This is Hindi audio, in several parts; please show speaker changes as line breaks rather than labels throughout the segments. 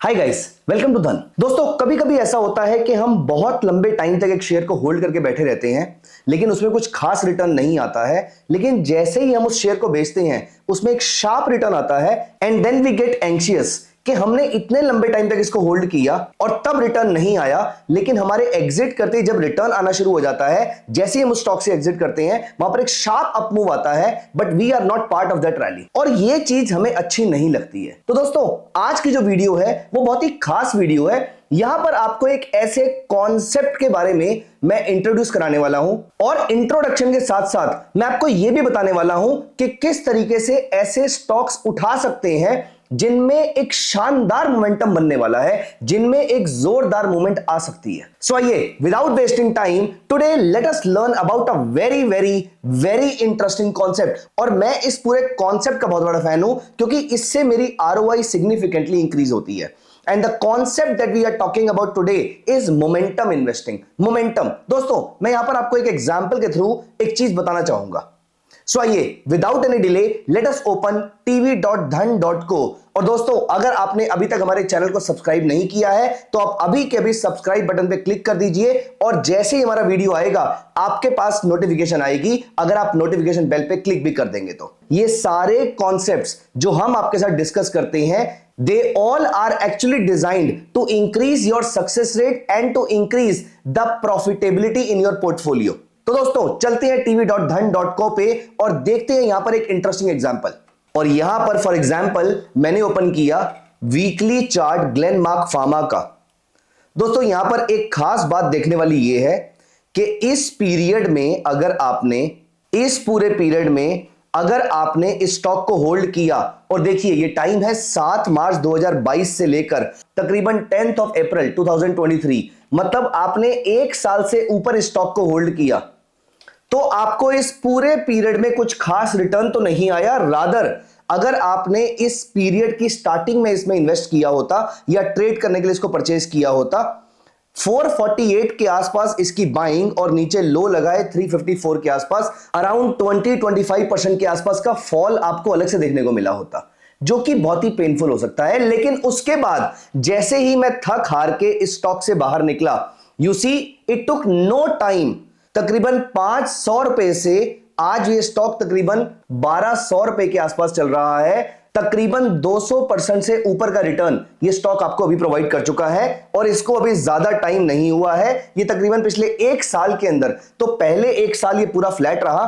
हाय गाइस, वेलकम टू धन। दोस्तों, कभी कभी ऐसा होता है कि हम बहुत लंबे टाइम तक एक शेयर को होल्ड करके बैठे रहते हैं, लेकिन उसमें कुछ खास रिटर्न नहीं आता है। लेकिन जैसे ही हम उस शेयर को बेचते हैं, उसमें एक शार्प रिटर्न आता है and then we get anxious कि हमने इतने लंबे टाइम तक इसको होल्ड किया और तब रिटर्न नहीं आया। लेकिन हमारे एग्जिट करते ही जब रिटर्न आना शुरू हो जाता है, जैसे ही हम उस स्टॉक से एग्जिट करते हैं, वहां पर एक शार्प अप मूव आता है, but we are not part of that rally और ये चीज हमें अच्छी नहीं लगती है। तो दोस्तों, आज की जो वीडियो है वो बहुत ही खास वीडियो है। यहां पर आपको एक ऐसे कॉन्सेप्ट के बारे में मैं इंट्रोड्यूस कराने वाला हूं और इंट्रोडक्शन के साथ साथ मैं आपको यह भी बताने वाला हूं कि किस तरीके से ऐसे स्टॉक्स उठा सकते हैं जिनमें एक शानदार मोमेंटम बनने वाला है, जिनमें एक जोरदार मूवमेंट आ सकती है। सो आइए, without wasting time, today let us learn about a very very very interesting concept. और मैं इस पूरे कॉन्सेप्ट का बहुत बड़ा फैन हूं क्योंकि इससे मेरी आरओआई सिग्निफिकेंटली इंक्रीज होती है। And the concept that we are talking about today is momentum investing. Momentum, दोस्तों, मैं यहां पर आपको एक एग्जांपल के थ्रू एक चीज बताना चाहूंगा। सो आइए, without any delay, let us open tv.dhan.co। और दोस्तों, अगर आपने अभी तक हमारे चैनल को सब्सक्राइब नहीं किया है तो आप अभी के अभी सब्सक्राइब बटन पे क्लिक कर दीजिए और जैसे ही हमारा वीडियो आएगा आपके पास नोटिफिकेशन आएगी। अगर आप नोटिफिकेशन बेल पे क्लिक भी कर देंगे तो ये सारे कॉन्सेप्ट्स जो हम आपके साथ डिस्कस करते हैं, they all are actually designed to increase your success rate and to increase the profitability in your portfolio। तो दोस्तों, चलते हैं tv.dhan.co पे और देखते हैं यहां पर एक इंटरेस्टिंग एग्जांपल। और यहां पर फॉर एग्जांपल मैंने ओपन किया वीकली चार्ट ग्लेनमार्क फार्मा का। दोस्तों, यहां पर एक खास बात देखने वाली यह है कि इस पीरियड में अगर आपने इस पूरे पीरियड में अगर आपने इस स्टॉक को होल्ड किया, और देखिए ये टाइम है 7 मार्च 2022 से लेकर तकरीबन 10 अप्रैल 2023, मतलब आपने एक साल से ऊपर इस स्टॉक को होल्ड किया, तो आपको इस पूरे पीरियड में कुछ खास रिटर्न तो नहीं आया। रादर, अगर आपने इस पीरियड की स्टार्टिंग में इसमें इन्वेस्ट किया होता या ट्रेड करने के लिए इसको परचेज किया होता, 448 के आसपास इसकी बाइंग और नीचे लो लगाए 354 के आसपास, अराउंड 20-25% के आसपास का फॉल आपको अलग से देखने को मिला होता, जो कि बहुत ही पेनफुल हो सकता है। लेकिन उसके बाद जैसे ही मैं थक हार के इस स्टॉक से बाहर निकला, you see it took no time, तकरीबन 500 रुपए से आज ये स्टॉक तकरीबन 1200 रुपए के आसपास चल रहा है। तकरीबन 200% से ऊपर का रिटर्न ये स्टॉक आपको अभी प्रोवाइड कर चुका है और इसको अभी ज्यादा टाइम नहीं हुआ है। ये तकरीबन पिछले एक साल के अंदर, तो पहले एक साल ये पूरा फ्लैट रहा,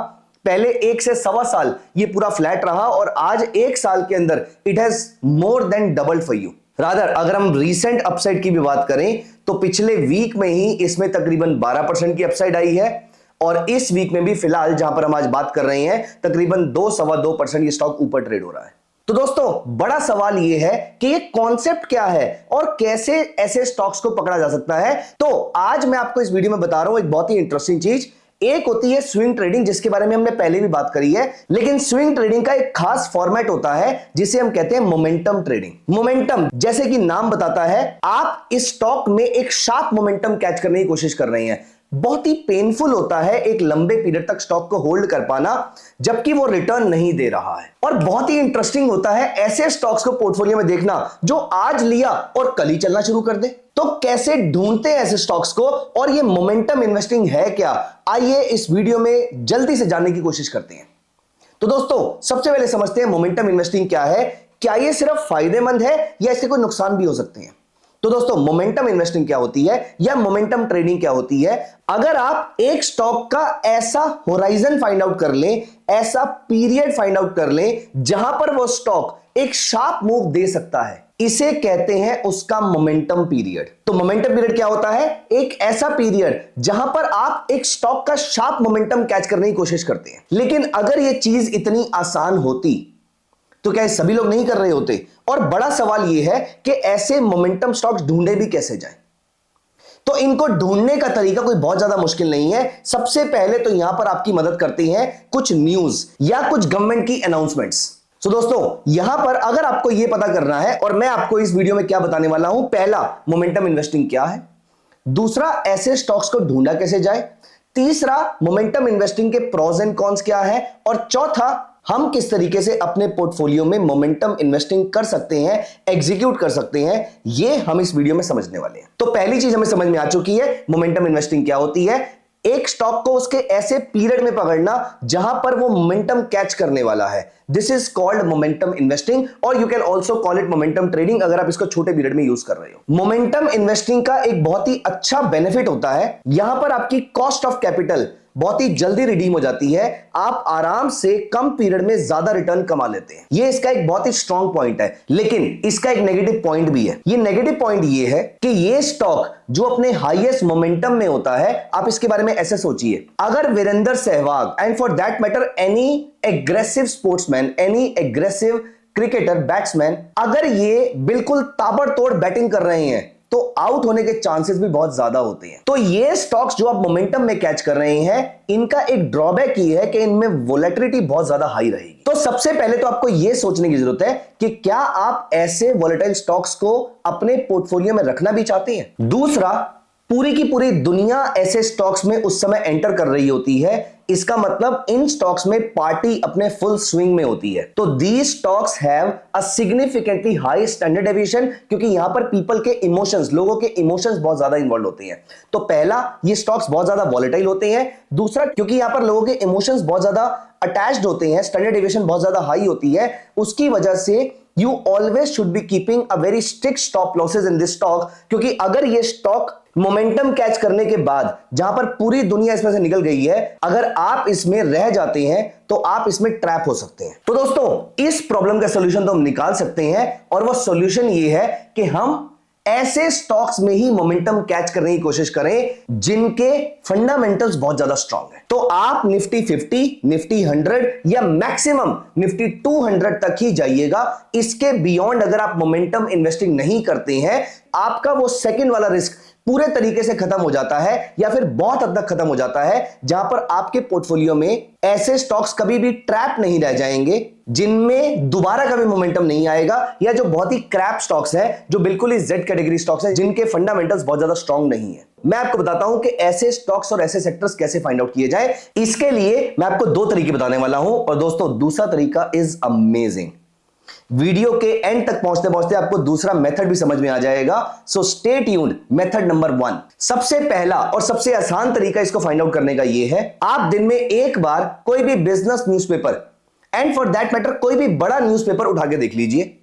पहले 1 से सवा साल ये पूरा फ्लैट रहा और आज एक साल के अंदर it has more than doubled for you. Rather, अगर हम रीसेंट अपसाइड की भी बात करें तो पिछले वीक में ही इसमें तकरीबन 12% की अपसाइड आई है और इस वीक में भी फिलहाल जहां पर हम आज बात कर रहे हैं तकरीबन 2-2.25% ये स्टॉक ऊपर ट्रेड हो रहा है। तो दोस्तों, बड़ा सवाल यह है कि ये कॉन्सेप्ट क्या है और कैसे ऐसे स्टॉक्स को पकड़ा जा सकता है। तो आज मैं आपको इस वीडियो में बता रहा हूं एक बहुत ही इंटरेस्टिंग चीज। एक होती है स्विंग ट्रेडिंग, जिसके बारे में हमने पहले भी बात करी है, लेकिन स्विंग ट्रेडिंग का एक खास फॉर्मेट होता है जिसे हम कहते हैं मोमेंटम ट्रेडिंग। मोमेंटम, जैसे कि नाम बताता है, आप इस स्टॉक में एक शार्प मोमेंटम कैच करने की कोशिश कर रहे हैं। बहुत ही पेनफुल होता है एक लंबे पीरियड तक स्टॉक को होल्ड कर पाना जबकि वो रिटर्न नहीं दे रहा है, और बहुत ही इंटरेस्टिंग होता है ऐसे स्टॉक्स को पोर्टफोलियो में देखना जो आज लिया और कल ही चलना शुरू कर दे। तो कैसे ढूंढते हैं ऐसे स्टॉक्स को और ये मोमेंटम इन्वेस्टिंग है क्या? आइए इस वीडियो में जल्दी से जानने की कोशिश करते हैं। तो दोस्तों, सबसे पहले समझते हैं मोमेंटम इन्वेस्टिंग क्या है। क्या ये सिर्फ फायदेमंद है या इसके कोई नुकसान भी हो सकते हैं? तो दोस्तों, मोमेंटम इन्वेस्टिंग क्या होती है या मोमेंटम ट्रेडिंग क्या होती है? अगर आप एक स्टॉक का ऐसा होराइजन फाइंड आउट कर लें, ऐसा पीरियड फाइंड आउट कर लें जहां पर वो स्टॉक एक शार्प मूव दे सकता है, इसे कहते हैं उसका मोमेंटम पीरियड। तो मोमेंटम पीरियड क्या होता है? एक ऐसा पीरियड जहां पर आप एक स्टॉक का शार्प मोमेंटम कैच करने की कोशिश करते हैं। लेकिन अगर यह चीज इतनी आसान होती तो क्या सभी लोग नहीं कर रहे होते? और बड़ा सवाल यह है कि ऐसे मोमेंटम स्टॉक्स ढूंढे भी कैसे जाएं? तो इनको ढूंढने का तरीका कोई बहुत ज्यादा मुश्किल नहीं है। सबसे पहले तो यहां पर आपकी मदद करती हैं कुछ न्यूज या कुछ गवर्नमेंट की अनाउंसमेंट्स। तो दोस्तों, यहां पर अगर आपको यह पता करना है, और मैं आपको इस वीडियो में क्या बताने वाला हूं, पहला, मोमेंटम इन्वेस्टिंग क्या है, दूसरा, ऐसे स्टॉक्स को ढूंढा कैसे जाए, तीसरा, मोमेंटम इन्वेस्टिंग के प्रोज एंड कॉन्स क्या है, और चौथा, हम किस तरीके से अपने पोर्टफोलियो में मोमेंटम इन्वेस्टिंग कर सकते हैं, एग्जीक्यूट कर सकते हैं, ये हम इस वीडियो में समझने वाले हैं। तो पहली चीज हमें समझ में आ चुकी है, मोमेंटम इन्वेस्टिंग क्या होती है। एक स्टॉक को उसके ऐसे पीरियड में पकड़ना जहां पर वो मोमेंटम कैच करने वाला है, this is called momentum investing, और you can also call it momentum trading अगर आप इसको छोटे पीरियड में यूज कर रहे हो। मोमेंटम इन्वेस्टिंग का एक बहुत ही अच्छा बेनिफिट होता है, यहां पर आपकी कॉस्ट ऑफ कैपिटल बहुत ही जल्दी रिडीम हो जाती है, आप आराम से कम पीरियड में ज्यादा रिटर्न कमा लेते हैं। ये इसका एक बहुत ही स्ट्रॉन्ग पॉइंट है, लेकिन इसका एक नेगेटिव पॉइंट भी है। ये नेगेटिव पॉइंट ये है कि ये स्टॉक जो अपने हाईएस्ट मोमेंटम में होता है, आप इसके बारे में ऐसे सोचिए, अगर Virender Sehwag and for that matter any aggressive sportsman, any aggressive cricketer, batsman, अगर ये बिल्कुल ताबड़तोड़ बैटिंग कर रहे हैं तो आउट होने के चांसेस भी बहुत ज्यादा होते हैं। तो ये स्टॉक्स जो आप मोमेंटम में कैच कर रहे हैं, इनका एक ड्रॉबैक ये है कि इनमें वोलेटिलिटी बहुत ज्यादा हाई रहेगी। तो सबसे पहले तो आपको यह सोचने की जरूरत है कि क्या आप ऐसे वोलेटाइल स्टॉक्स को अपने पोर्टफोलियो में रखना भी चाहते हैं। दूसरा, पूरी की पूरी दुनिया ऐसे स्टॉक्स में उस समय एंटर कर रही होती है, इसका मतलब इन स्टॉक्स में पार्टी अपने फुल स्विंग में होती है। तो these stocks have a significantly high standard deviation, क्योंकि यहां पर पीपल के इमोशंस, लोगों के इमोशंस बहुत ज्यादा इन्वॉल्व होते हैं। तो पहला, ये स्टॉक्स बहुत ज्यादा वॉलेटाइल होते हैं। दूसरा, क्योंकि यहां पर लोगों के इमोशंस बहुत ज्यादा अटैच्ड होते हैं, स्टैंडर्ड डेविएशन बहुत ज्यादा हाई होती है, उसकी वजह से you always should be keeping a very strict stop losses in this stock, क्योंकि अगर ये स्टॉक मोमेंटम कैच करने के बाद जहां पर पूरी दुनिया इसमें से निकल गई है, अगर आप इसमें रह जाते हैं तो आप इसमें ट्रैप हो सकते हैं। तो दोस्तों, इस प्रॉब्लम का सॉल्यूशन तो हम निकाल सकते हैं, और वो सॉल्यूशन ये है कि हम ऐसे स्टॉक्स में ही मोमेंटम कैच करने की कोशिश करें जिनके फंडामेंटल्स बहुत ज्यादा स्ट्रांग है। तो आप निफ्टी 50, निफ्टी 100 या मैक्सिमम निफ्टी 200 तक ही जाइएगा। इसके बियॉन्ड अगर आप मोमेंटम इन्वेस्टिंग नहीं करते हैं, आपका वो सेकंड वाला रिस्क पूरे तरीके से खत्म हो जाता है, या फिर बहुत हद तक खत्म हो जाता है, जहां पर आपके पोर्टफोलियो में ऐसे स्टॉक्स कभी भी ट्रैप नहीं रह जाएंगे जिनमें दोबारा कभी मोमेंटम नहीं आएगा, या जो बहुत ही क्रैप स्टॉक्स है, जो बिल्कुल ही जेड कैटेगरी स्टॉक्स है, जिनके फंडामेंटल्स बहुत ज्यादा स्ट्रांग नहीं है। मैं आपको बताता हूं कि ऐसे स्टॉक्स और ऐसे सेक्टर्स कैसे फाइंड आउट किए जाए। इसके लिए मैं आपको दो तरीके बताने वाला हूं, और दोस्तों दूसरा तरीका इज अमेजिंग। वीडियो के एंड तक पहुंचते पहुंचते आपको दूसरा मेथड भी समझ में आ जाएगा। So stay tuned. Method number 1, सबसे पहला और सबसे आसान तरीका इसको फाइंड आउट करने का यह है, आप दिन में एक बार कोई भी business newspaper and for that matter कोई भी बड़ा न्यूज़पेपर उठा के देख लीजिए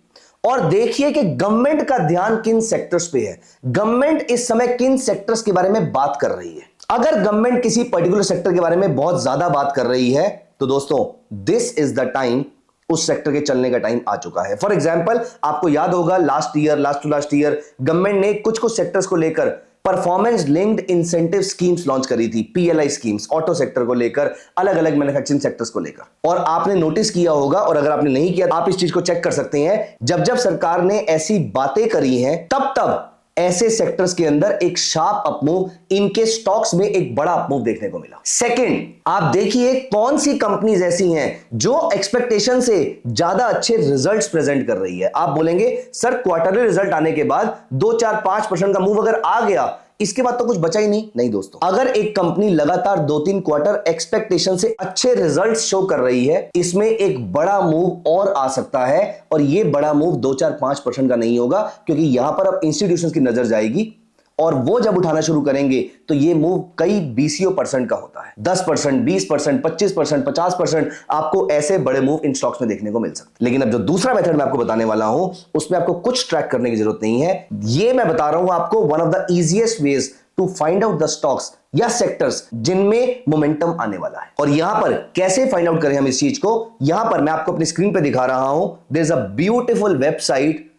और देखिए कि गवर्नमेंट का ध्यान किन सेक्टर्स पे है, गवर्नमेंट इस समय किन सेक्टर्स के बारे में बात कर रही है। अगर गवर्नमेंट किसी पर्टिकुलर सेक्टर के बारे में बहुत ज्यादा बात कर रही है, तो दोस्तों दिस इज द टाइम, उस सेक्टर के चलने का टाइम आ चुका है। फॉर एग्जांपल, आपको याद होगा last to last year government ने कुछ सेक्टर्स को लेकर performance linked incentive schemes launch करी थी, पीएलआई स्कीम्स, ऑटो सेक्टर को लेकर, अलग अलग मैन्युफैक्चरिंग सेक्टर्स को लेकर। और आपने नोटिस किया होगा, और अगर आपने नहीं किया आप इस चीज को चेक कर सकते हैं, जब जब सरकार ने ऐसी बातें करी हैं, तब तब ऐसे सेक्टर्स के अंदर एक शार्प अपमूव, इनके स्टॉक्स में एक बड़ा अपमूव देखने को मिला। सेकंड, आप देखिए कौन सी कंपनीज ऐसी हैं जो एक्सपेक्टेशन से ज्यादा अच्छे रिजल्ट्स प्रेजेंट कर रही है। आप बोलेंगे सर क्वार्टरली रिजल्ट आने के बाद 2, 4, 5% का मूव अगर आ गया, इसके बाद तो कुछ बचा ही नहीं दोस्तों। अगर एक कंपनी लगातार 2-3 क्वार्टर एक्सपेक्टेशन से अच्छे रिजल्ट्स शो कर रही है, इसमें एक बड़ा मूव और आ सकता है, और यह बड़ा मूव 2, 4, 5% का नहीं होगा, क्योंकि यहां पर अब इंस्टीट्यूशंस की नजर जाएगी, और वो जब उठाना शुरू करेंगे तो ये मूव कई बीसियों % का होता है। 10%, 20%, 25%, 50% आपको ऐसे बड़े मूव इन स्टॉक्स में देखने को मिल सकते हैं। लेकिन अब जो दूसरा मेथड मैं आपको बताने वाला हूं, उसमें आपको कुछ ट्रैक करने की जरूरत नहीं है। ये मैं बता रहा हूं आपको one of the easiest ways to find out the stocks या सेक्टर्स जिनमें मोमेंटम आने वाला है। और यहां पर कैसे फाइंड आउट करें हम इस चीज को, यहां पर मैं आपको अपनी स्क्रीन पे दिखा रहा हूं। There is a beautiful website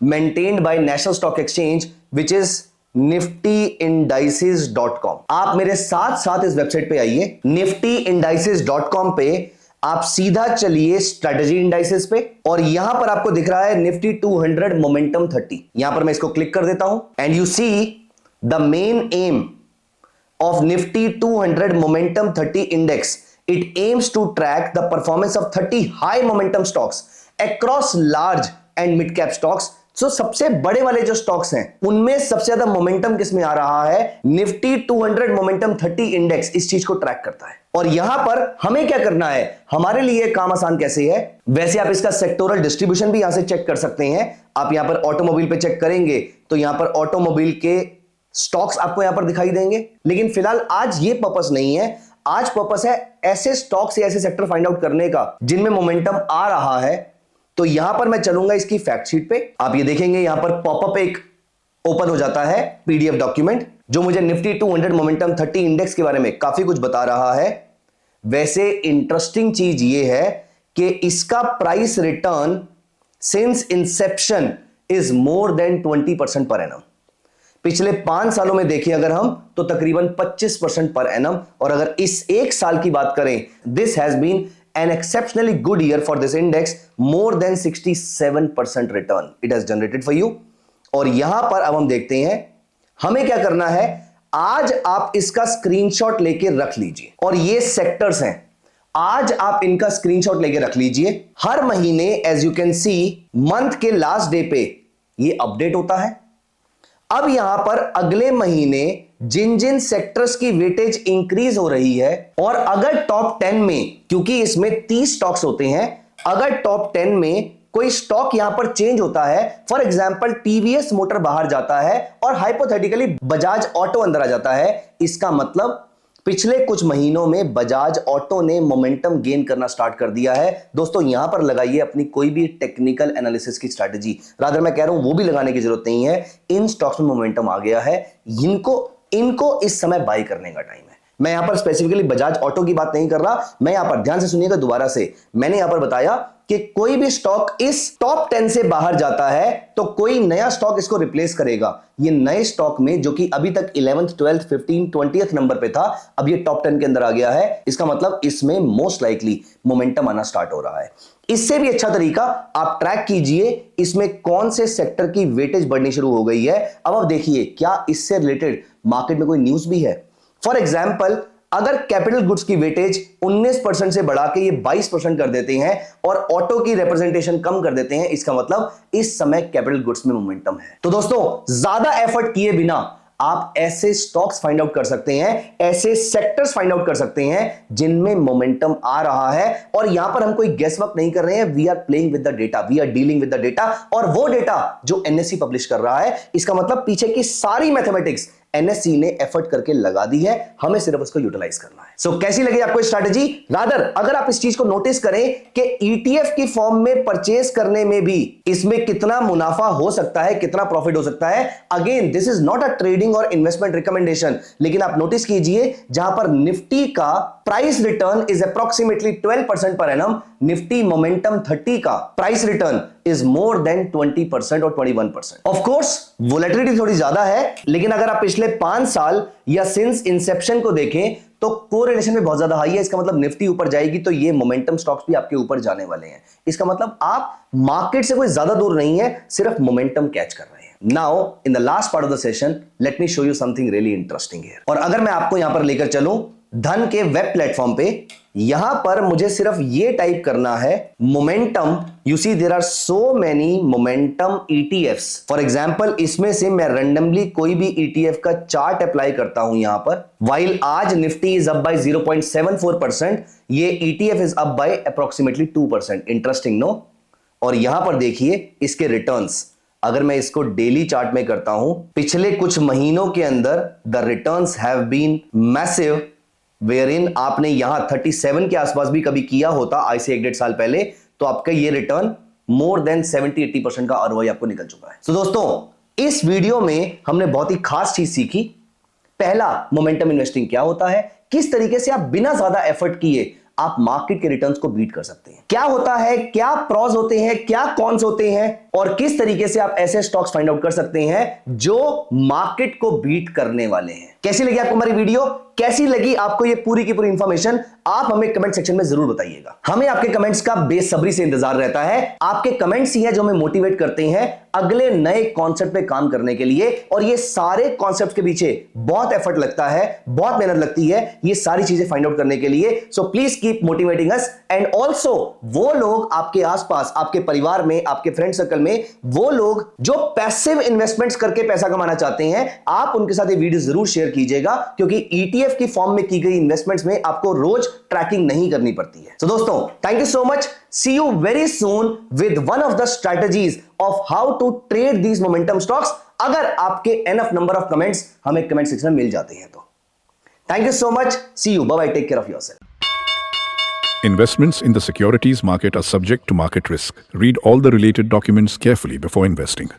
maintained by National Stock Exchange which is niftyindices.com। आप मेरे साथ साथ इस वेबसाइट पे आइए, niftyindices.com पे आप सीधा चलिए स्ट्रेटजी इंडाइसेस पे, और यहां पर आपको दिख रहा है निफ्टी 200 मोमेंटम 30। यहां पर मैं इसको क्लिक कर देता हूं, and you see the main aim of Nifty 200 momentum 30 index, it aims to track the performance of 30 high momentum stocks across large and mid cap stocks सबसे बड़े वाले जो स्टॉक्स हैं उनमें सबसे ज्यादा मोमेंटम किसमें आ रहा है? निफ्टी 200 मोमेंटम 30 इंडेक्स इस चीज को ट्रैक करता है। और यहां पर हमें क्या करना है, हमारे लिए काम आसान कैसे है? वैसे आप इसका सेक्टोरल डिस्ट्रीब्यूशन भी यहां से चेक कर सकते हैं। आप यहां पर ऑटोमोबाइल पे चेक करेंगे तो यहां पर ऑटोमोबाइल के स्टॉक्स आपको यहां पर दिखाई देंगे, लेकिन फिलहाल आज ये पर्पस नहीं है। आज पर्पस है ऐसे स्टॉक्स या ऐसे सेक्टर फाइंड आउट करने का जिनमें मोमेंटम आ रहा है। तो यहां पर मैं चलूंगा इसकी फैक्ट शीट पे। आप ये देखेंगे यहां पर पॉपअप एक ओपन हो जाता है पीडीएफ डॉक्यूमेंट, जो मुझे निफ्टी 200 मोमेंटम 30 इंडेक्स के बारे में काफी कुछ बता रहा है। वैसे इंटरेस्टिंग चीज ये है कि इसका price return since Inception is more than 20% per annum. पिछले 5 सालों में देखें अगर हम तो तकरीबन 25% पर एनम। और अगर इस एक साल की बात करें, this has been an exceptionally good year for this index, more than 67% return it has generated for you। और यहां पर अब हम देखते हैं हमें क्या करना है। आज आप इसका स्क्रीनशॉट लेके रख लीजिए, और ये सेक्टर्स हैं, आज आप इनका स्क्रीनशॉट लेके रख लीजिए। हर महीने as you can see month के लास्ट डे पे ये अपडेट होता है। अब यहां पर अगले महीने जिन जिन सेक्टर्स की वेटेज इंक्रीज हो रही है, और अगर टॉप 10 में, क्योंकि इसमें 30 स्टॉक्स होते हैं, अगर टॉप 10 में कोई स्टॉक यहां पर चेंज होता है, फॉर एग्जांपल टीवीएस मोटर बाहर जाता है और हाइपोथेटिकली बजाज ऑटो अंदर आ जाता है, इसका मतलब पिछले कुछ महीनों में बजाज ऑटो ने मोमेंटम गेन करना स्टार्ट कर दिया है। दोस्तों यहां पर लगाइए अपनी कोई भी टेक्निकल एनालिसिस की स्ट्रैटेजी, रादर मैं कह रहा हूं वो भी लगाने की जरूरत नहीं है। इन स्टॉक्स में मोमेंटम आ गया है, इनको इस समय बाय करने का टाइम है। मैं यहां पर स्पेसिफिकली बजाज ऑटो की बात नहीं कर रहा। मैं यहां पर ध्यान से सुनिएगा दोबारा से, मैंने यहां पर बताया कि कोई भी स्टॉक इस टॉप 10 से बाहर जाता है तो कोई नया स्टॉक इसको रिप्लेस करेगा। ये नए स्टॉक में जो कि अभी तक 11th 12th 15th 20th number पे था, अब ये टॉप 10 के अंदर आ गया है। इसका मतलब इसमें मोस्ट लाइकली मोमेंटम आना स्टार्ट हो रहा है। इससे भी अच्छा तरीका आप ट्रैक कीजिए इसमें कौन से सेक्टर की वेटेज बढ़नी शुरू हो गई है। अब देखिए क्या इससे रिलेटेड मार्केट में कोई न्यूज भी है। फॉर एग्जाम्पल, अगर कैपिटल गुड्स की वेटेज 19% से बढ़ा के ये 22% कर देते हैं और ऑटो की रिप्रेजेंटेशन कम कर देते हैं, इसका मतलब इस समय कैपिटल गुड्स में मोमेंटम है। तो दोस्तों ज्यादा एफर्ट किए बिना आप ऐसे स्टॉक्स फाइंड आउट कर सकते हैं, ऐसे सेक्टर्स फाइंड आउट कर सकते हैं जिनमें मोमेंटम आ रहा है। और यहां पर हम कोई गेस वर्क नहीं कर रहे हैं, we are playing with the data, we are dealing with the data. और वो डेटा जो एनएससी पब्लिश कर रहा है, इसका मतलब पीछे की सारी मैथमेटिक्स एनएससी ने एफर्ट करके लगा दी है, हमें सिर्फ उसको यूटिलाइज करना है। सो कैसी लगी आपको स्ट्रैटेजी? रादर अगर आप इस चीज को नोटिस करें कि ईटीएफ की फॉर्म में परचेज करने में भी इसमें कितना मुनाफा हो सकता है, कितना प्रॉफिट हो सकता है। Again this is not a trading और इन्वेस्टमेंट रिकमेंडेशन, लेकिन आप नोटिस कीजिए जहां पर निफ्टी का price return is approximately 12% per annum, Nifty momentum 30 का price return is more than 20% और 21%। ऑफ कोर्स वोलेटिलिटी थोड़ी ज्यादा है, लेकिन अगर आप पिछले 5 साल या सिंस इंसेप्शन को देखें तो कोरिलेशन में बहुत ज्यादा हाई है। इसका मतलब निफ्टी ऊपर जाएगी तो ये मोमेंटम स्टॉक्स भी आपके ऊपर जाने वाले हैं। इसका मतलब आप मार्केट से कोई ज्यादा दूर नहीं है, सिर्फ मोमेंटम कैच कर रहे हैं। Now in the last part of the session let me show you something really interesting here. और अगर मैं आपको यहां पर लेकर चलूं धन के वेब प्लेटफॉर्म पे, यहां पर मुझे सिर्फ ये टाइप करना है momentum. You see there are so many momentum ETFs. For example इसमें से मैं रैंडमली कोई भी ईटीएफ का चार्ट अप्लाई करता हूं यहां पर। वाइल आज निफ्टी इज अप बाय 0.74%, ये ETF is up by approximately 2%। Interesting no? और यहां पर देखिए इसके रिटर्न्स, अगर मैं इसको डेली चार्ट में करता हूं, पिछले कुछ महीनों के अंदर the returns have been massive, wherein आपने यहां 37 के आसपास भी कभी किया होता आज से 1-1.5 साल पहले, तो आपका ये रिटर्न मोर देन 70-80% का आरओआई आपको निकल चुका है। तो दोस्तों इस वीडियो में हमने बहुत ही खास चीज सीखी। पहला, मोमेंटम इन्वेस्टिंग क्या होता है, किस तरीके से आप बिना ज्यादा एफर्ट किए आप मार्केट के रिटर्न्स को बीट कर सकते हैं, क्या होता है, क्या प्रॉस होते हैं, क्या कॉन्स होते हैं, और किस तरीके से आप ऐसे स्टॉक्स फाइंड आउट कर सकते हैं जो मार्केट को बीट करने वाले हैं। कैसी लगी आपको हमारी वीडियो? कैसी लगी आपको ये पूरी की पूरी इंफॉर्मेशन? आप हमें कमेंट सेक्शन में जरूर बताइएगा। हमें आपके कमेंट्स का बेसब्री से इंतजार रहता है। आपके कमेंट्स ही है जो हमें मोटिवेट करते हैं अगले नए कॉन्सेप्ट पे काम करने के लिए। और ये सारे कॉन्सेप्ट के पीछे बहुत एफर्ट लगता है, बहुत मेहनत लगती है ये सारी चीजें फाइंड आउट करने के लिए। So please keep motivating us. And also वो लोग आपके आसपास, आपके परिवार में, आपके फ्रेंड सर्कल में में वो लोग जो पैसिव इन्वेस्टमेंट्स करके पैसा कमाना चाहते हैं, आप उनके साथ ये वीडियो जरूर शेयर कीजिएगा, क्योंकि ETF की फॉर्म में की गई इन्वेस्टमेंट्स में आपको रोज ट्रैकिंग नहीं करनी पड़ती है। तो दोस्तों, thank you so much. See you very soon with one of the strategies of how to trade these momentum stocks. अगर आपके एनफ नंबर ऑफ कमेंट्स हमें कमेंट सेक्शन में मिल जाते हैं तो thank you so much. See you. Bye-bye. Take care of yourself.
Investments in the securities market are subject to market risk. Read all the related documents carefully before investing.